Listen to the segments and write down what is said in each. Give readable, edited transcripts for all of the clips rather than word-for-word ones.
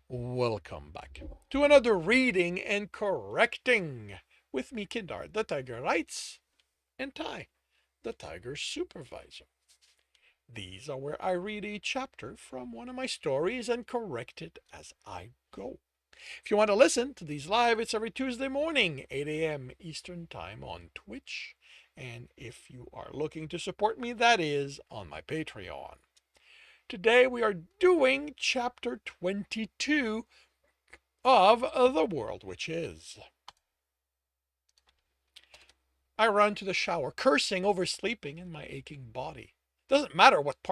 Welcome back to another reading and correcting with me, Kindar, the Tiger Writes, and Ty, the Tiger Supervisor. These are where I read a chapter from one of my stories and correct it as I go. If you want to listen to these live, it's every Tuesday morning, 8 a.m. Eastern Time on Twitch. And if you are looking to support me, that is on my Patreon. Today we are doing chapter 22 of The World Which Is. I run to the shower, cursing oversleeping in my aching body. Doesn't matter what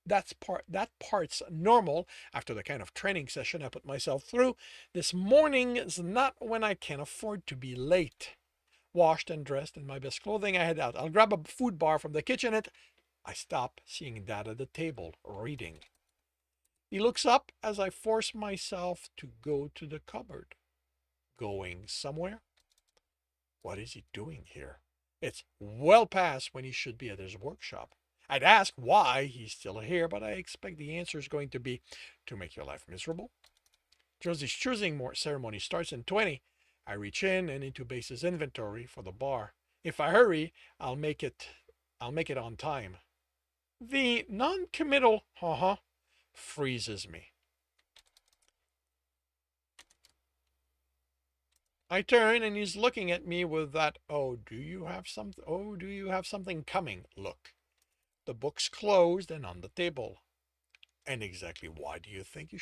that part's normal after the kind of training session I put myself through. This morning is not when I can afford to be late. Washed and dressed in my best clothing, I head out. I'll grab a food bar from the kitchen and I stop, seeing Dad at the table, reading. He looks up as I force myself to go to the cupboard. Going somewhere? What is he doing here? It's well past when he should be at his workshop. I'd ask why he's still here, but I expect the answer is going to be to make your life miserable. Josie's choosing ceremony starts in 20. I reach in and into Base's inventory for the bar. If I hurry, I'll make it on time. The non-committal freezes me. I turn and he's looking at me with that do you have something coming look. The book's closed and on the table. And exactly why do you think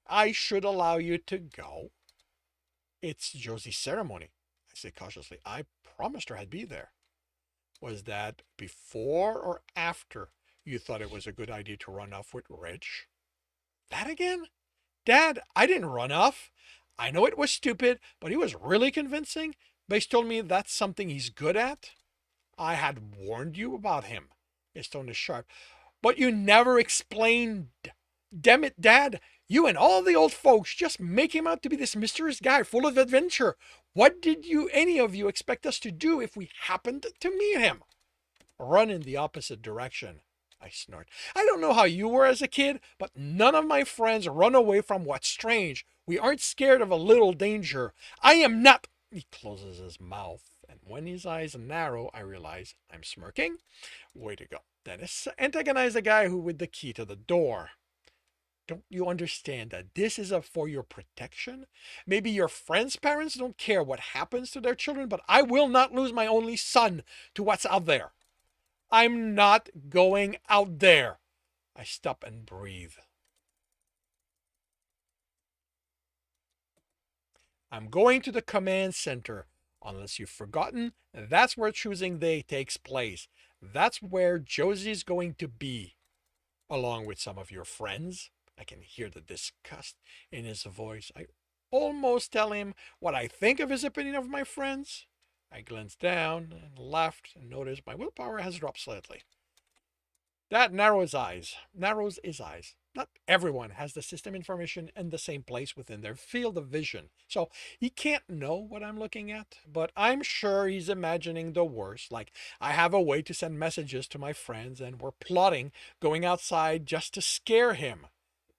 I should allow you to go? It's Josie's ceremony, I say cautiously. I promised her I'd be there. Was that before or after you thought it was a good idea to run off with Rich? That again? Dad, I didn't run off. I know it was stupid, but he was really convincing. Base told me that's something he's good at. I had warned you about him. His tone is sharp. But you never explained. Damn it, Dad. You and all the old folks just make him out to be this mysterious guy full of adventure. What did any of you expect us to do if we happened to meet him? Run in the opposite direction, I snort. I don't know how you were as a kid, but none of my friends run away from what's strange. We aren't scared of a little danger. I am not. He closes his mouth, and when his eyes narrow, I realize I'm smirking. Way to go. Dennis, antagonize the guy who with the key to the door. Don't you understand that this is for your protection? Maybe your friends' parents don't care what happens to their children, but I will not lose my only son to what's out there. I'm not going out there. I stop and breathe. I'm going to the command center. Unless you've forgotten, that's where choosing day takes place. That's where Josie's going to be, along with some of your friends. I can hear the disgust in his voice. I almost tell him what I think of his opinion of my friends. I glanced down and left and noticed my willpower has dropped slightly. That narrows his eyes. Not everyone has the system information in the same place within their field of vision. So he can't know what I'm looking at, but I'm sure he's imagining the worst. Like I have a way to send messages to my friends and we're plotting going outside just to scare him.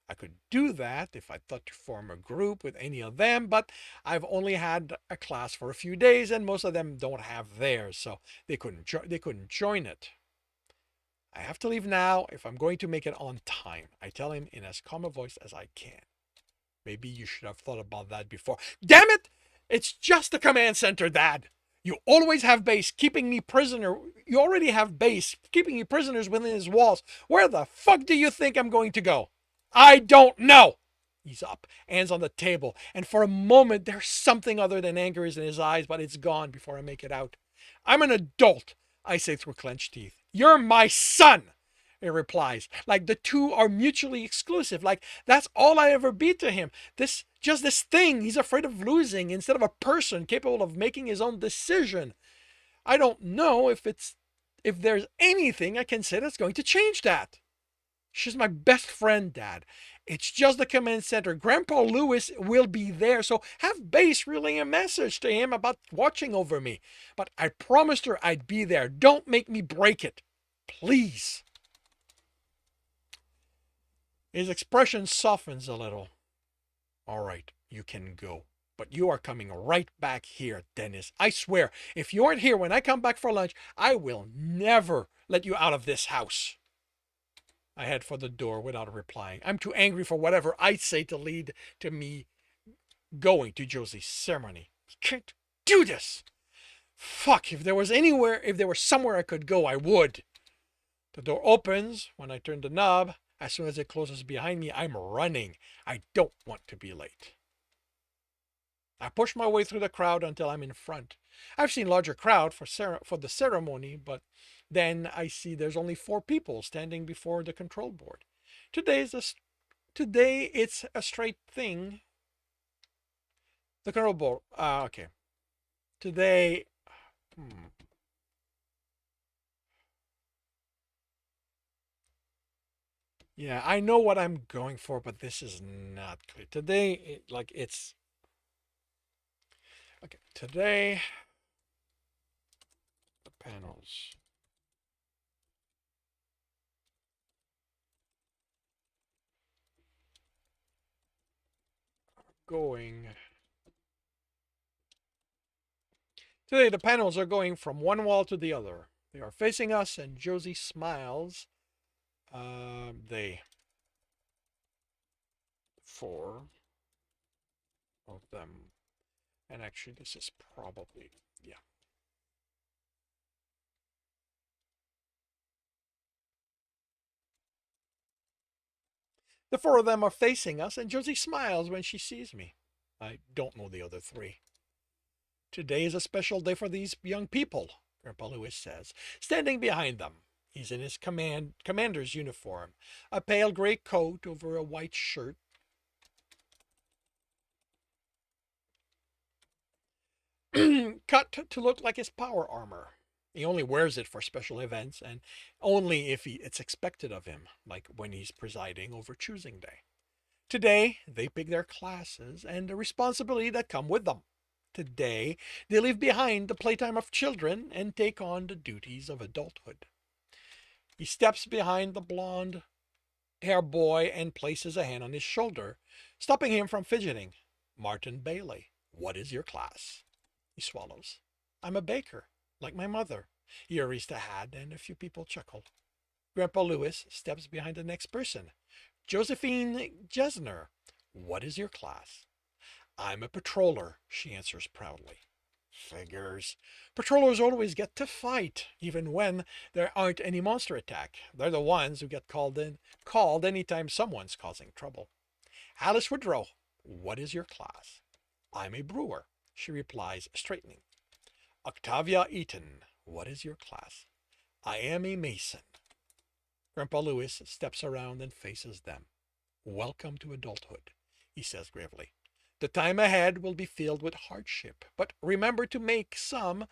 I could do that if I thought to form a group with any of them, but I've only had a class for a few days and most of them don't have theirs, so they couldn't join it. I have to leave now if I'm going to make it on time, I tell him in as calm a voice as I can. Maybe you should have thought about that before. Damn it! It's just the command center, Dad. You always have Base keeping me prisoner. You already have Base keeping you prisoners within his walls. Where the fuck do you think I'm going to go? I don't know. He's up, hands on the table, and for a moment there's something other than anger is in his eyes, but it's gone before I make it out. I'm an adult, I say through clenched teeth. You're my son, he replies, like the two are mutually exclusive, like that's all I ever be to him. This thing he's afraid of losing instead of a person capable of making his own decision. I don't know if there's anything I can say that's going to change that. She's my best friend, Dad. It's just the command center. Grandpa Lewis will be there, so have Base relay a message to him about watching over me. But I promised her I'd be there. Don't make me break it. Please. His expression softens a little. All right, you can go. But you are coming right back here, Dennis. I swear, if you aren't here when I come back for lunch, I will never let you out of this house. I head for the door without replying. I'm too angry for whatever I say to lead to me going to Josie's ceremony. You can't do this. Fuck, if there was somewhere I could go, I would. The door opens when I turn the knob. As soon as it closes behind me, I'm running. I don't want to be late. I push my way through the crowd until I'm in front. I've seen larger crowd for the ceremony, but then I see there's only 4 people standing before the control board. Today it's a straight thing. The control board. Okay. Today. Hmm. Yeah, I know what I'm going for, but this is not clear. Today, it's okay. Today, the panels going. Today, the panels are going from one wall to the other. They are facing us, and Josie smiles. They 4 of them, and actually, this is probably yeah. The 4 of them are facing us, and Josie smiles when she sees me. I don't know the other 3. Today is a special day for these young people, Grandpa Lewis says, standing behind them. He's in his commander's uniform, a pale gray coat over a white shirt. Cut to look like his power armor. He only wears it for special events and only if it's expected of him, like when he's presiding over choosing day. Today, they pick their classes and the responsibility that come with them. Today, they leave behind the playtime of children and take on the duties of adulthood. He steps behind the blonde hair boy and places a hand on his shoulder, stopping him from fidgeting. Martin Bailey, what is your class? He swallows. I'm a baker, like my mother. He arista had, and a few people chuckle. Grandpa Lewis steps behind the next person. Josephine Jesner, what is your class? I'm a patroller, she answers proudly. Figures. Patrollers always get to fight, even when there aren't any monster attack. They're the ones who get called anytime someone's causing trouble. Alice Woodrow, what is your class? I'm a brewer, she replies, straightening. Octavia Eaton, what is your class? I am a mason. Grandpa Lewis steps around and faces them. Welcome to adulthood, he says gravely. The time ahead will be filled with hardship, but remember to make some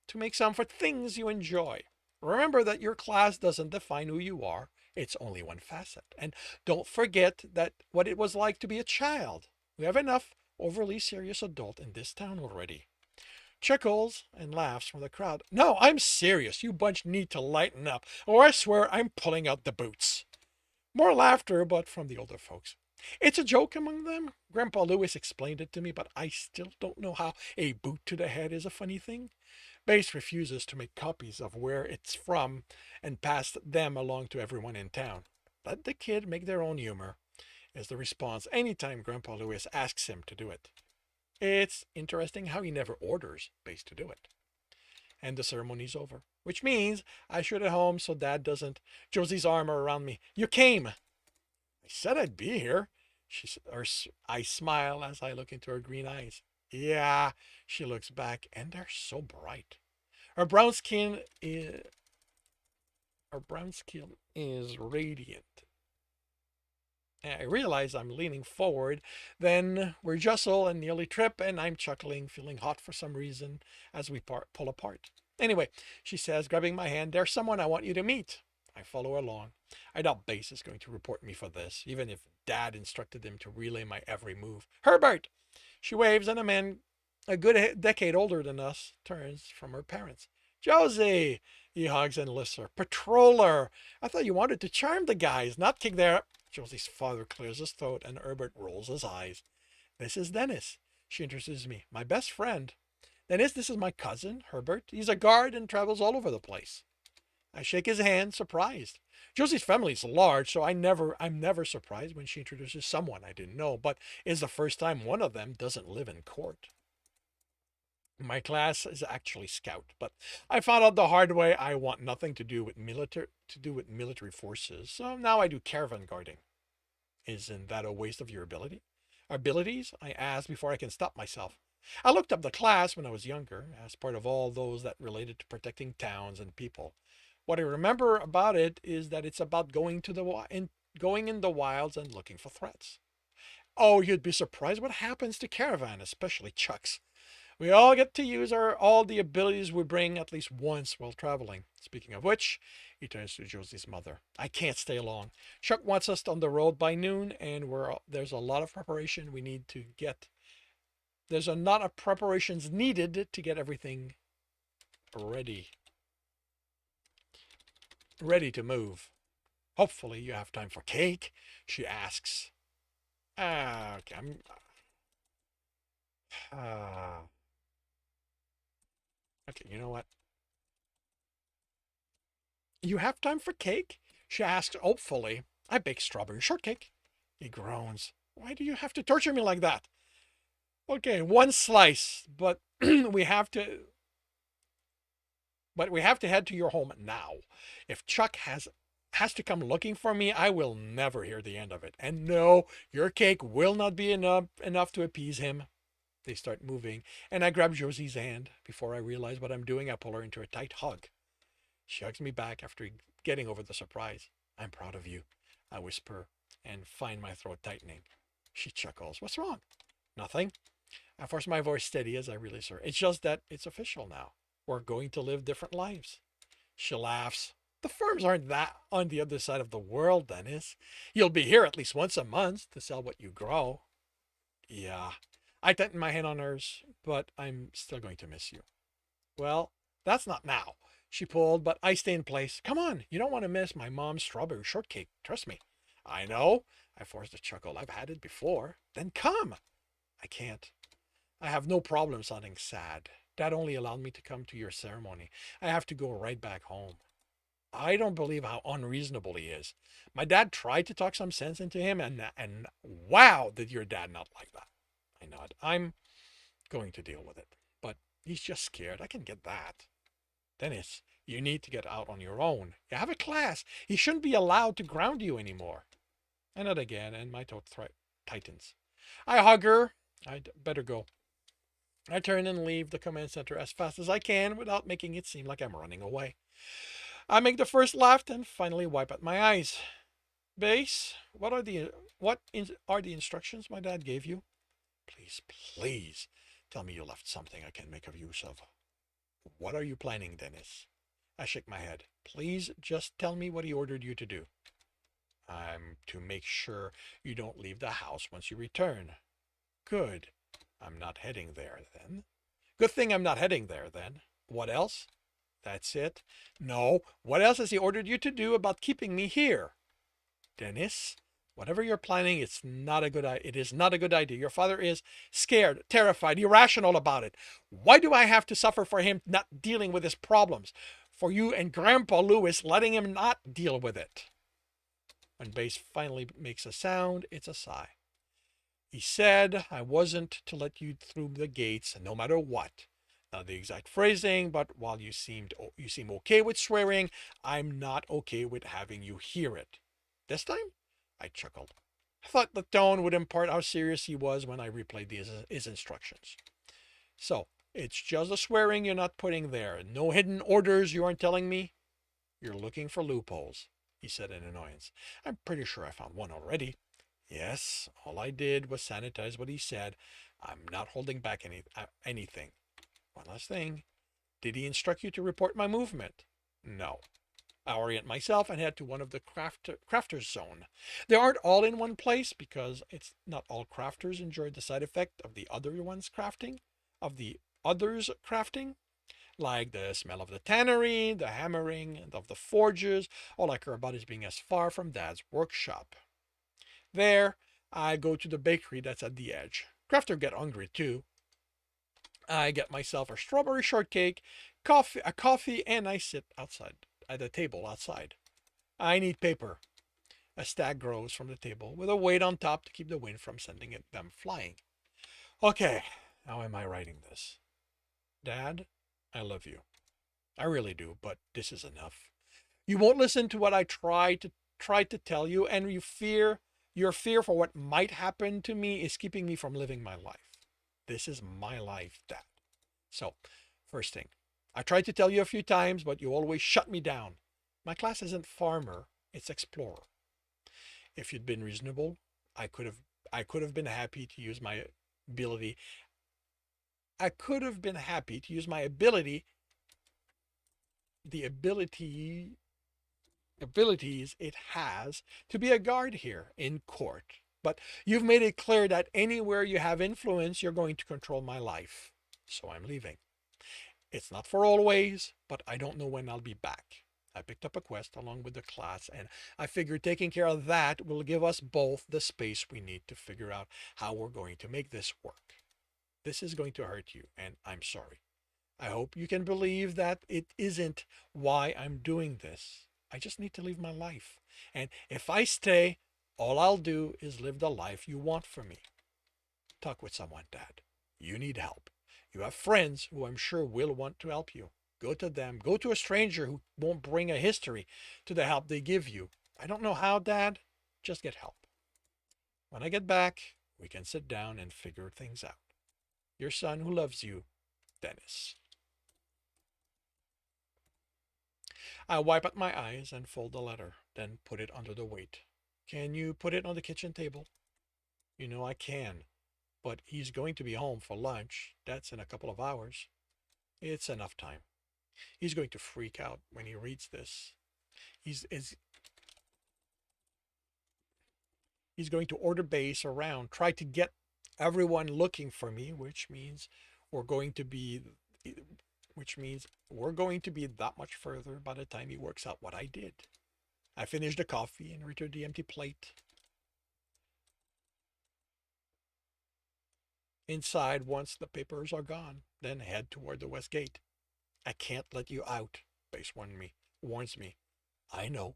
for things you enjoy. Remember that your class doesn't define who you are. It's only one facet. And don't forget that what it was like to be a child. We have enough overly serious adult in this town already. Chuckles and laughs from the crowd. No, I'm serious. You bunch need to lighten up, or I swear I'm pulling out the boots. More laughter, but from the older folks. It's a joke among them. Grandpa Lewis explained it to me, but I still don't know how a boot to the head is a funny thing. Base refuses to make copies of where it's from and pass them along to everyone in town. Let the kid make their own humor, is the response anytime Grandpa Lewis asks him to do it. It's interesting how he never orders Base to do it. And the ceremony's over, which means I should head home so Dad doesn't Josie's arm around me. You came. I said I'd be here. I smile as I look into her green eyes. Yeah, she looks back, and they're so bright. Her brown skin is her brown skin is radiant. And I realize I'm leaning forward. Then we jostle and nearly trip, and I'm chuckling, feeling hot for some reason as we pull apart. Anyway, she says, grabbing my hand, there's someone I want you to meet. I follow along. I doubt Base is going to report me for this, even if Dad instructed him to relay my every move. Herbert! She waves, and a man a good decade older than us turns from her parents. Josie! He hugs and lifts her. Patroller! I thought you wanted to charm the guys, not kick their. Josie's father clears his throat and Herbert rolls his eyes. This is Dennis. She introduces me. My best friend. Dennis, this is my cousin, Herbert. He's a guard and travels all over the place. I shake his hand, surprised. Josie's family is large, so I'm never surprised when she introduces someone I didn't know, but it's the first time one of them doesn't live in court. My class is actually scout, but I found out the hard way I want nothing to do with military forces. So now I do caravan guarding. Isn't that a waste of your abilities? I asked before I can stop myself. I looked up the class when I was younger, as part of all those that related to protecting towns and people. What I remember about it is that it's about going in the wilds and looking for threats. Oh, you'd be surprised what happens to caravan, especially Chucks. We all get to use all the abilities we bring at least once while traveling. Speaking of which, he turns to Josie's mother. I can't stay long. Chuck wants us on the road by noon, and there's a lot of preparation we need to get. There's a lot of preparations needed to get everything ready, ready to move. Hopefully, you have time for cake, she asks. Okay, uh, okay, you know what? You have time for cake? She asks hopefully. I bake strawberry shortcake. He groans. Why do you have to torture me like that? Okay, one slice, but we have to head to your home now. If Chuck has to come looking for me, I will never hear the end of it. And no, your cake will not be enough to appease him. They start moving, and I grab Josie's hand. Before I realize what I'm doing, I pull her into a tight hug. She hugs me back after getting over the surprise. I'm proud of you, I whisper and find my throat tightening. She chuckles. What's wrong? Nothing. I force my voice steady as I release her. It's just that it's official now. We're going to live different lives. She laughs. The firms aren't that on the other side of the world, Dennis. You'll be here at least once a month to sell what you grow. Yeah. I tighten my hand on hers, but I'm still going to miss you. Well, that's not now. She pulled, but I stay in place. Come on, you don't want to miss my mom's strawberry shortcake. Trust me. I know. I forced a chuckle. I've had it before. Then come. I can't. I have no problem sounding sad. Dad only allowed me to come to your ceremony. I have to go right back home. I don't believe how unreasonable he is. My dad tried to talk some sense into him, and wow, did your dad not like that? I nod. I'm going to deal with it. But he's just scared. I can get that. Dennis, you need to get out on your own. You have a class. He shouldn't be allowed to ground you anymore. I nod again, and my throat tightens. I hug her. I'd better go. I turn and leave the command center as fast as I can without making it seem like I'm running away. I make the first left and finally wipe at my eyes. Base, are the instructions my dad gave you? Please, please, tell me you left something I can make of use of. What are you planning, Dennis? I shake my head. Please just tell me what he ordered you to do. I'm to make sure you don't leave the house once you return. Good. I'm not heading there then. Good thing I'm not heading there then. What else? That's it. No. What else has he ordered you to do about keeping me here? Dennis, whatever you're planning, it is not a good idea. Your father is scared, terrified, irrational about it. Why do I have to suffer for him not dealing with his problems? For you and Grandpa Lewis letting him not deal with it? When Base finally makes a sound, it's a sigh. He said I wasn't to let you through the gates no matter what. Not the exact phrasing, but while you seem okay with swearing, I'm not okay with having you hear it. This time? I chuckled. I thought the tone would impart how serious he was when I replayed his instructions. So, it's just the swearing you're not putting there. No hidden orders you aren't telling me? You're looking for loopholes, he said in annoyance. I'm pretty sure I found one already. Yes, all I did was sanitize what he said. I'm not holding back anything. One last thing. Did he instruct you to report my movement? No. I orient myself and head to one of the crafters zone. They aren't all in one place because it's not all crafters enjoy the side effect of the other ones crafting, of the others crafting. like the smell of the tannery, the hammering of the forges. All I care about is being as far from Dad's workshop. There, I go to the bakery that's at the edge. Crafter get hungry too. I get myself a strawberry shortcake, a coffee, and I sit outside at the table outside. I need paper. A stack grows from the table with a weight on top to keep the wind from sending them flying. Okay, how am I writing this? Dad, I love you. I really do, but this is enough. You won't listen to what I try to tell you, and your fear for what might happen to me is keeping me from living my life. This is my life, Dad. So, first thing, I tried to tell you a few times, but you always shut me down. My class isn't farmer, it's explorer. If you'd been reasonable, I could have I could have been happy to use my ability. I could have been happy to use my ability, the abilities it has to be a guard here in court. But you've made it clear that anywhere you have influence, you're going to control my life. So I'm leaving. It's not for always, but I don't know when I'll be back. I picked up a quest along with the class, and I figured taking care of that will give us both the space we need to figure out how we're going to make this work. This is going to hurt you, and I'm sorry. I hope you can believe that it isn't why I'm doing this. I just need to live my life. And if I stay, all I'll do is live the life you want for me. Talk with someone, Dad. You need help. You have friends who I'm sure will want to help you. Go to them. Go to a stranger who won't bring a history to the help they give you. I don't know how, Dad. Just get help. When I get back, we can sit down and figure things out. Your son who loves you, Dennis. I wipe at my eyes and fold the letter, then put it under the weight. Can you put it on the kitchen table? You know I can, but he's going to be home for lunch. That's in a couple of hours. It's enough time. He's going to freak out when he reads this. He's is he's going to order base around, try to get everyone looking for me, we're going to be which means we're going to be that much further by the time he works out what I did. I finish the coffee and return the empty plate. Inside, once the papers are gone, then head toward the west gate. I can't let you out, Base warns me. I know.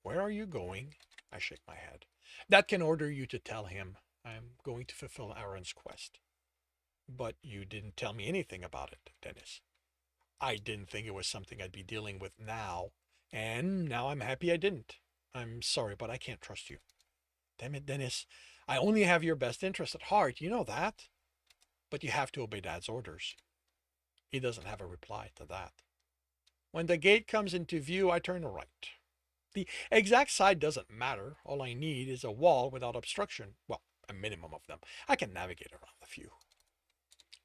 Where are you going? I shake my head. That can order you to tell him I'm going to fulfill Aaron's quest. But you didn't tell me anything about it, Dennis. I didn't think it was something I'd be dealing with now, and now I'm happy I didn't. I'm sorry, but I can't trust you. Damn it, Dennis. I only have your best interest at heart. You know that. But you have to obey Dad's orders. He doesn't have a reply to that. When the gate comes into view, I turn right. The exact side doesn't matter. All I need is a wall without obstruction. Well, a minimum of them. I can navigate around a few.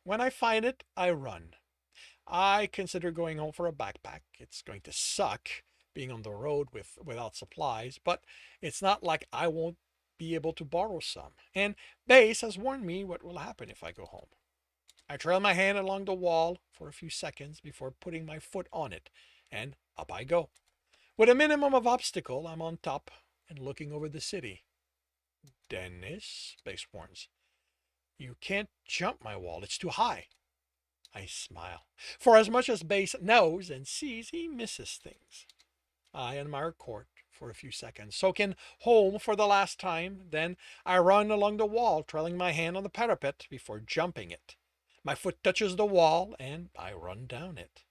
When I find it, I run. I consider going home for a backpack. It's going to suck being on the road without supplies, but it's not like I won't be able to borrow some. And Base has warned me what will happen if I go home. I trail my hand along the wall for a few seconds before putting my foot on it, and up I go. With a minimum of obstacle, I'm on top and looking over the city. Dennis, Base warns, you can't jump my wall. It's too high. I smile. For as much as Base knows and sees, he misses things. I admire court for a few seconds, soak in home for the last time, then I run along the wall, trailing my hand on the parapet before jumping it. My foot touches the wall, and I run down it.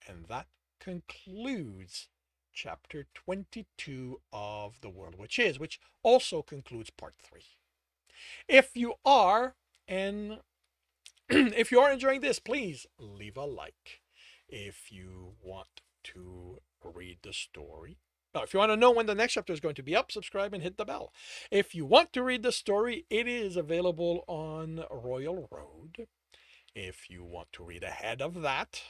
And that concludes chapter 22 of The World Which Is, which also concludes part 3. If you are and if you are enjoying this, please leave a like. If you want to read the story, if you want to know when the next chapter is going to be up, subscribe and hit the bell. If you want to read the story, it is available on Royal Road. If you want to read ahead of that,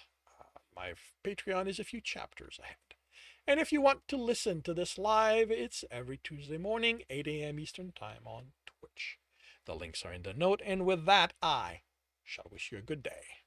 my Patreon is a few chapters ahead. And if you want to listen to this live, it's every Tuesday morning, 8 a.m. Eastern Time on Twitch. The links are in the note, and with that, I shall wish you a good day.